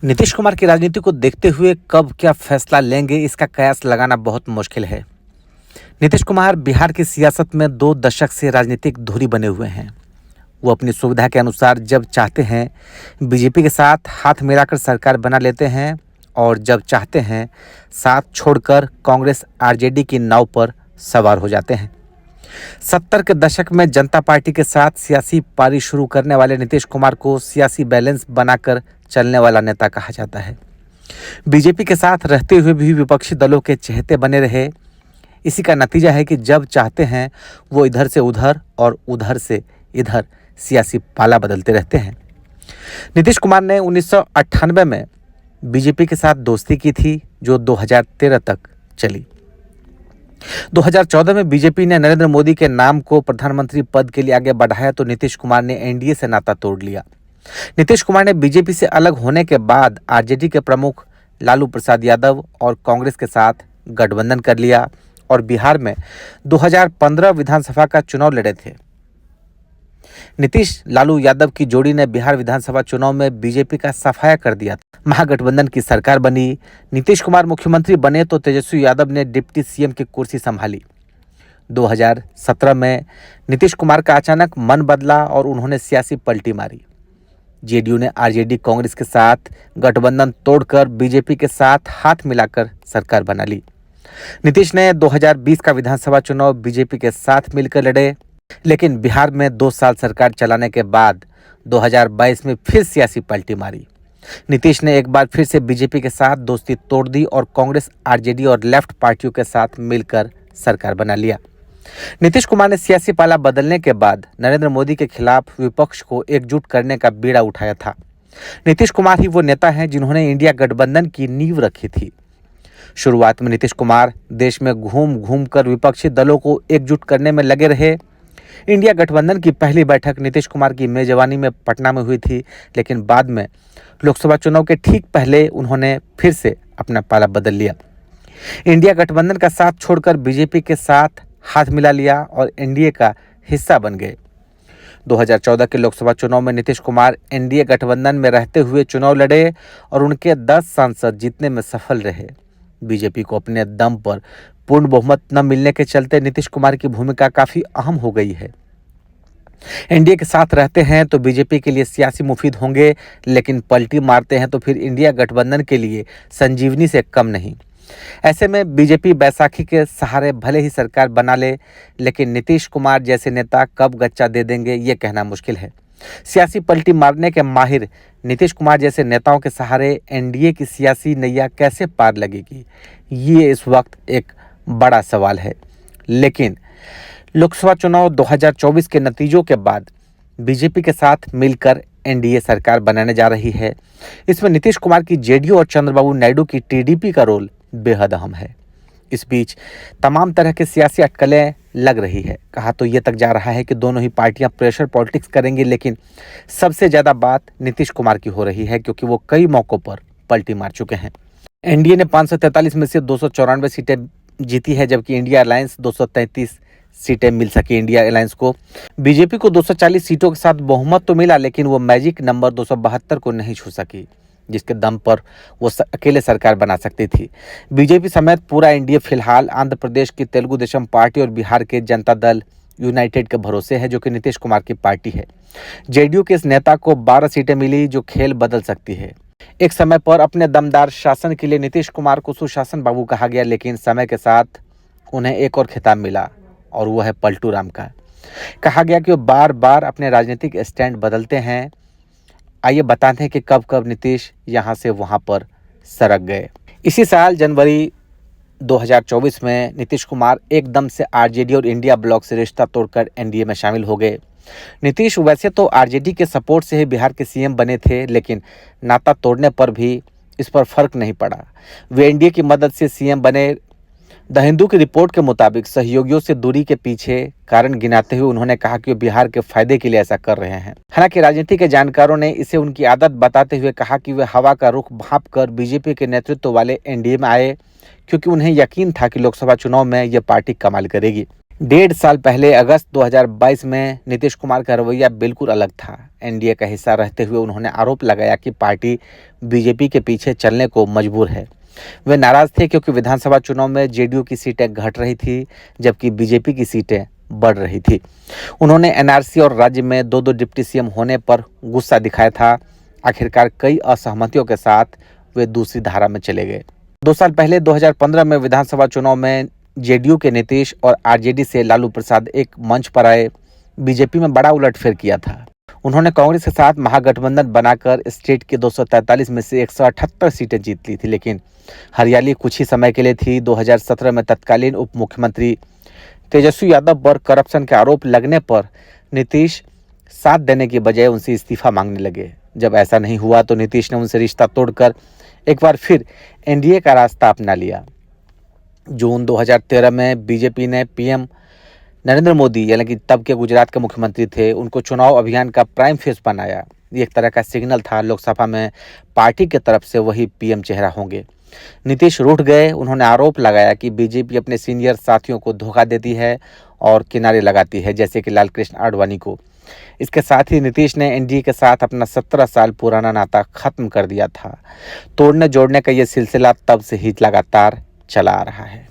नीतीश कुमार की राजनीति को देखते हुए कब क्या फैसला लेंगे, इसका कयास लगाना बहुत मुश्किल है। नीतीश कुमार बिहार की सियासत में 2 दशक से राजनीतिक धुरी बने हुए हैं। वो अपनी सुविधा के अनुसार जब चाहते हैं बीजेपी के साथ हाथ मिलाकर सरकार बना लेते हैं और जब चाहते हैं साथ छोड़कर कांग्रेस आरजेडी की नाव पर सवार हो जाते हैं। 70 के दशक में जनता पार्टी के साथ सियासी पारी शुरू करने वाले नीतीश कुमार को सियासी बैलेंस बनाकर चलने वाला नेता कहा जाता है। बीजेपी के साथ रहते हुए भी विपक्षी दलों के चहेते बने रहे। इसी का नतीजा है कि जब चाहते हैं वो इधर से उधर और उधर से इधर सियासी पाला बदलते रहते हैं। नीतीश कुमार ने 1998 में बीजेपी के साथ दोस्ती की थी जो 2013 तक चली। 2014 में बीजेपी ने नरेंद्र मोदी के नाम को प्रधानमंत्री पद के लिए आगे बढ़ाया तो नीतीश कुमार ने एनडीए से नाता तोड़ लिया। नीतीश कुमार ने बीजेपी से अलग होने के बाद आरजेडी के प्रमुख लालू प्रसाद यादव और कांग्रेस के साथ गठबंधन कर लिया और बिहार में 2015 विधानसभा का चुनाव लड़े थे। नीतीश लालू यादव की जोड़ी ने बिहार विधानसभा चुनाव में बीजेपी का सफाया कर दिया। महागठबंधन की सरकार बनी। नीतीश कुमार मुख्यमंत्री बने तो तेजस्वी यादव ने डिप्टी सीएम की कुर्सी संभाली। 2017 में नीतीश कुमार का अचानक मन बदला और उन्होंने सियासी पलटी मारी। जेडीयू ने आरजेडी कांग्रेस के साथ गठबंधन तोड़कर बीजेपी के साथ हाथ मिलाकर सरकार बना ली। नीतीश ने 2020 का विधानसभा चुनाव बीजेपी के साथ मिलकर लड़े, लेकिन बिहार में 2 साल सरकार चलाने के बाद 2022 में फिर सियासी पलटी मारी। नीतीश ने एक बार फिर से बीजेपी के साथ दोस्ती तोड़ दी और कांग्रेस, आरजेडी और लेफ्ट पार्टियों के साथ मिलकर सरकार बना लिया। नीतीश कुमार ने सियासी पाला बदलने के बाद नरेंद्र मोदी के खिलाफ विपक्ष को एकजुट करने का बीड़ा उठाया था। नीतीश कुमार ही वो नेता हैं जिन्होंने इंडिया गठबंधन की नींव रखी थी। शुरुआत में नीतीश कुमार देश में घूम घूम कर विपक्षी दलों को एकजुट करने में लगे रहे। इंडिया गठबंधन की पहली बैठक नीतीश कुमार की मेजबानी में पटना में हुई थी, लेकिन बाद में लोकसभा चुनाव के ठीक पहले उन्होंने फिर से अपना पाला बदल लिया। इंडिया गठबंधन का साथ छोड़कर बीजेपी के साथ हाथ मिला लिया और एनडीए का हिस्सा बन गए। 2014 के लोकसभा चुनाव में नीतीश कुमार एनडीए गठबंधन में रहते हुए चुनाव लड़े और उनके 10 सांसद जीतने में सफल रहे। बीजेपी को अपने दम पर पूर्ण बहुमत न मिलने के चलते नीतीश कुमार की भूमिका काफी अहम हो गई है। एनडीए के साथ रहते हैं तो बीजेपी के लिए सियासी मुफीद होंगे, लेकिन पलटी मारते हैं तो फिर इंडिया गठबंधन के लिए संजीवनी से कम नहीं। ऐसे में बीजेपी बैसाखी के सहारे भले ही सरकार बना ले, लेकिन नीतीश कुमार जैसे नेता कब गच्चा दे देंगे ये कहना मुश्किल है। सियासी पलटी मारने के माहिर नीतीश कुमार जैसे नेताओं के सहारे एनडीए की सियासी नैया कैसे पार लगेगी, ये इस वक्त एक बड़ा सवाल है। लेकिन लोकसभा चुनाव 2024 के नतीजों के बाद बीजेपी के साथ मिलकर एनडीए सरकार बनाने जा रही है। इसमें नीतीश कुमार की जेडीयू और चंद्रबाबू नायडू की टीडीपी का रोल बेहद अहम है। इस बीच तमाम तरह के सियासी अटकलें लग रही है। कहा तो ये तक जा रहा है कि दोनों ही पार्टियां प्रेशर पॉलिटिक्स करेंगी, लेकिन सबसे ज़्यादा बात नीतीश कुमार की हो रही है क्योंकि वो कई मौक़ों पर पलटी मार चुके हैं। एनडीए ने 543 में से 294 सीटें जीती है, जबकि इंडिया अलायंस 233 सीटें मिल सकी इंडिया अलायंस को। बीजेपी को 240 सीटों के साथ बहुमत तो मिला, लेकिन वो मैजिक नंबर 272 को नहीं छू सकी, जिसके दम पर वो अकेले सरकार बना सकती थी। बीजेपी समेत पूरा एनडीए फिलहाल आंध्र प्रदेश की तेलुगु देशम पार्टी और बिहार के जनता दल यूनाइटेड के भरोसे है, जो कि नीतीश कुमार की पार्टी है। जेडीयू के इस नेता को 12 सीटें मिली, जो खेल बदल सकती है। एक समय पर अपने दमदार शासन के लिए नीतीश कुमार को सुशासन बाबू कहा गया, लेकिन समय के साथ उन्हें एक और खिताब मिला और वो है पलटू राम का। कहा गया कि वो बार बार अपने राजनीतिक स्टैंड बदलते हैं। आइए बताते हैं कि कब कब नीतीश यहाँ से वहाँ पर सरक गए। इसी साल जनवरी 2024 में नीतीश कुमार एकदम से आरजेडी और इंडिया ब्लॉक से रिश्ता तोड़कर एनडीए में शामिल हो गए। नीतीश वैसे तो आरजेडी के सपोर्ट से ही बिहार के सीएम बने थे, लेकिन नाता तोड़ने पर भी इस पर फर्क नहीं पड़ा। वे एनडीए की मदद से सीएम बने। द हिंदू की रिपोर्ट के मुताबिक सहयोगियों से दूरी के पीछे कारण गिनाते हुए उन्होंने कहा कि वो बिहार के फायदे के लिए ऐसा कर रहे हैं। हालांकि राजनीति के जानकारों ने इसे उनकी आदत बताते हुए कहा कि वे हवा का रुख भांप कर बीजेपी के नेतृत्व वाले एनडीए में आए, क्योंकि उन्हें यकीन था कि लोकसभा चुनाव में यह पार्टी कमाल करेगी। 1.5 साल पहले अगस्त 2022 में नीतीश कुमार का रवैया बिल्कुल अलग था। एनडीए का हिस्सा रहते हुए उन्होंने आरोप लगाया कि पार्टी बीजेपी के पीछे चलने को मजबूर है। वे नाराज थे क्योंकि विधानसभा चुनाव में जेडीयू की सीटें घट रही थी, जबकि बीजेपी की सीटें बढ़ रही थी। उन्होंने एनआरसी और राज्य में 2-2 डिप्टी सीएम होने पर गुस्सा दिखाया था। आखिरकार कई असहमतियों के साथ वे दूसरी धारा में चले गए। 2 साल पहले 2015 में विधानसभा चुनाव में जेडीयू के नीतीश और आरजेडी से लालू प्रसाद एक मंच पर आए। बीजेपी में बड़ा उलटफेर किया था। उन्होंने कांग्रेस के साथ महागठबंधन बनाकर स्टेट के 243 में से 178 सीटें जीत ली थी, लेकिन हरियाली कुछ ही समय के लिए थी। 2017 में तत्कालीन उप मुख्यमंत्री तेजस्वी यादव पर करप्शन के आरोप लगने पर नीतीश साथ देने की बजाय उनसे इस्तीफा मांगने लगे। जब ऐसा नहीं हुआ तो नीतीश ने उनसे रिश्ता तोड़कर एक बार फिर एनडीए का रास्ता अपना लिया। जून 2013 में बीजेपी ने पीएम नरेंद्र मोदी, यानी कि तब के गुजरात के मुख्यमंत्री थे, उनको चुनाव अभियान का प्राइम फेस बनाया। ये एक तरह का सिग्नल था, लोकसभा में पार्टी की तरफ से वही पीएम चेहरा होंगे। नीतीश रूठ गए। उन्होंने आरोप लगाया कि बीजेपी अपने सीनियर साथियों को धोखा देती है और किनारे लगाती है, जैसे कि लालकृष्ण आडवाणी को। इसके साथ ही नीतीश ने एनडीए के साथ अपना 17 साल पुराना नाता खत्म कर दिया था। तोड़ने जोड़ने का ये सिलसिला तब से ही लगातार चला आ रहा है।